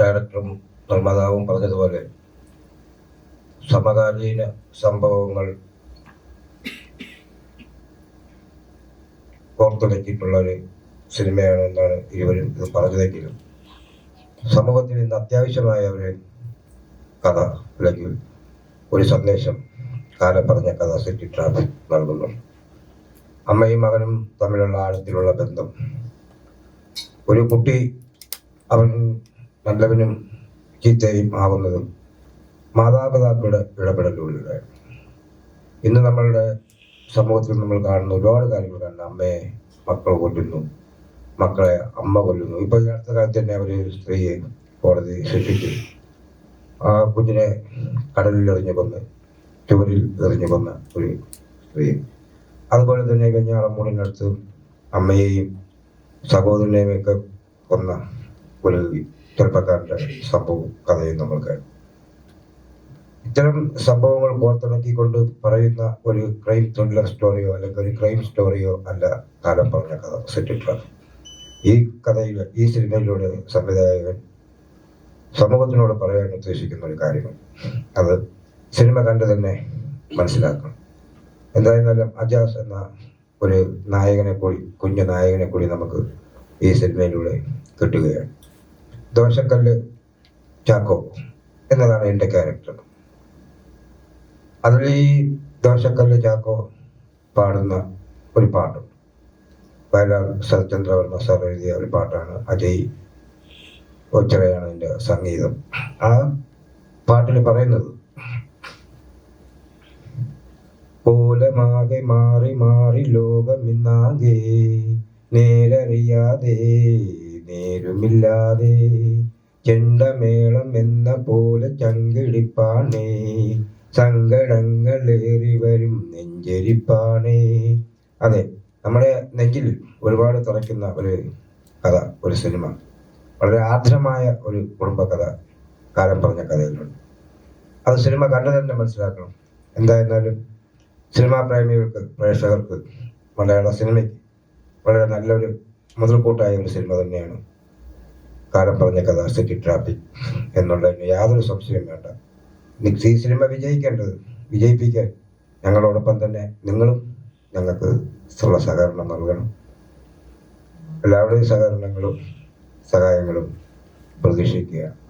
ഡയറക്ടറും നിർമ്മാതാവും പറഞ്ഞതുപോലെ സമകാലീന സംഭവങ്ങൾ ഓർത്തിണക്കിയിട്ടുള്ള ഒരു സിനിമയാണ് എന്നാണ് ഇരുവരും ഇത് പറഞ്ഞതെങ്കിലും സമൂഹത്തിൽ ഇന്ന് അത്യാവശ്യമായ ഒരു കഥ അല്ലെങ്കിൽ ഒരു സന്ദേശം കാലം പറഞ്ഞ കഥ സിറ്റി ട്രാഫിക് നൽകുന്നു. അമ്മയും മകനും തമ്മിലുള്ള ആഴത്തിലുള്ള ബന്ധം, ഒരു കുട്ടി അവൻ നല്ലവനും ചീത്തയും ആകുന്നതും മാതാപിതാക്കളുടെ ഇടപെടലുകളിലാണ്. ഇന്ന് നമ്മളുടെ സമൂഹത്തിൽ നമ്മൾ കാണുന്ന ഒരുപാട് കാര്യങ്ങൾ കാണുന്നു. അമ്മയെ മക്കൾ കൊല്ലുന്നു, മക്കളെ അമ്മ കൊല്ലുന്നു. ഇപ്പൊ ഈ അടുത്ത കാലത്ത് തന്നെ ഒരു സ്ത്രീയെ കോടതി ശിക്ഷിച്ചു. ആ കുഞ്ഞിനെ കടലിൽ എറിഞ്ഞു കൊന്ന്, ചുവരിൽ എറിഞ്ഞു കൊന്ന ഒരു സ്ത്രീ. അതുപോലെ തന്നെ വെഞ്ഞാറമൂടിനടുത്ത് അമ്മയെയും സഹോദരനെയും ഒക്കെ കൊന്ന ഒരു ചെറുപ്പക്കാരൻ്റെ സംഭവം കഥയും നമ്മൾ കേട്ടു. ഇത്തരം സംഭവങ്ങൾ കോർത്തിണക്കിക്കൊണ്ട് പറയുന്ന ഒരു ക്രൈം ത്രില്ലർ സ്റ്റോറിയോ അല്ലെങ്കിൽ ഒരു ക്രൈം സ്റ്റോറിയോ അല്ല കാലം പറഞ്ഞ കഥ സിറ്റി ട്രാഫിക്. ഈ കഥയിൽ, ഈ സിനിമയിലൂടെ സംവിധായകൻ സമൂഹത്തിനോട് പറയാൻ ഉദ്ദേശിക്കുന്ന ഒരു കാര്യമാണ്. അത് സിനിമ കണ്ട് തന്നെ മനസ്സിലാക്കണം. എന്തായിരുന്നാലും അജാസ് എന്ന ഒരു നായകനെ കൂടി, കുഞ്ഞു നായകനെ കൂടി നമുക്ക് ഈ സിനിമയിലൂടെ കിട്ടുകയാണ്. ദോശക്കല്ല് ചാക്കോ എന്നതാണ് എൻ്റെ ക്യാരക്ടർ. അതിൽ ഈ ദോശക്കല്ല് ചാക്കോ പാടുന്ന ഒരു പാട്ടുണ്ട്. വയലാർ ശരത്ചന്ദ്രവർമ്മ സാർ എഴുതിയ ഒരു പാട്ടാണ്. അജയ് ഒച്ചറയാണ് എൻ്റെ സംഗീതം. ആ പാട്ടിൽ പറയുന്നത്, കോലമാകെ മാറി മാറി ലോകമിന്നാകെ, നേരറിയാതെ നേരുമില്ലാതെ, ചെണ്ടമേളം എന്ന പോലെ ചങ്കിടിപ്പാണേ, സങ്കടങ്ങളേറി വരും നെഞ്ചരിപ്പാണേ. അതെ, നമ്മുടെ നെഞ്ചിൽ ഒരുപാട് തുറയ്ക്കുന്ന ഒരു കഥ, ഒരു സിനിമ. വളരെ ആർദ്രമായ ഒരു കുടുംബകഥ കാലം പറഞ്ഞ കഥയിലുണ്ട്. അത് സിനിമ കണ്ടു തന്നെ മനസ്സിലാക്കണം. എന്തായിരുന്നാലും സിനിമാ പ്രേമികൾക്ക്, പ്രേക്ഷകർക്ക്, മലയാള സിനിമയ്ക്ക് വളരെ നല്ലൊരു മുതൽക്കൂട്ടായ ഒരു സിനിമ തന്നെയാണ് കാലം പറഞ്ഞ കഥ സിറ്റി ട്രാഫിക് എന്നുള്ളതിന് യാതൊരു സംശയവും വേണ്ട. ഈ സിനിമ വിജയിപ്പിക്കാൻ ഞങ്ങളോടൊപ്പം തന്നെ നിങ്ങളും ഞങ്ങൾക്ക് ഉള്ള സഹകരണം നൽകണം. എല്ലാവരുടെയും സഹകരണങ്ങളും സഹായങ്ങളും പ്രതീക്ഷിക്കുക.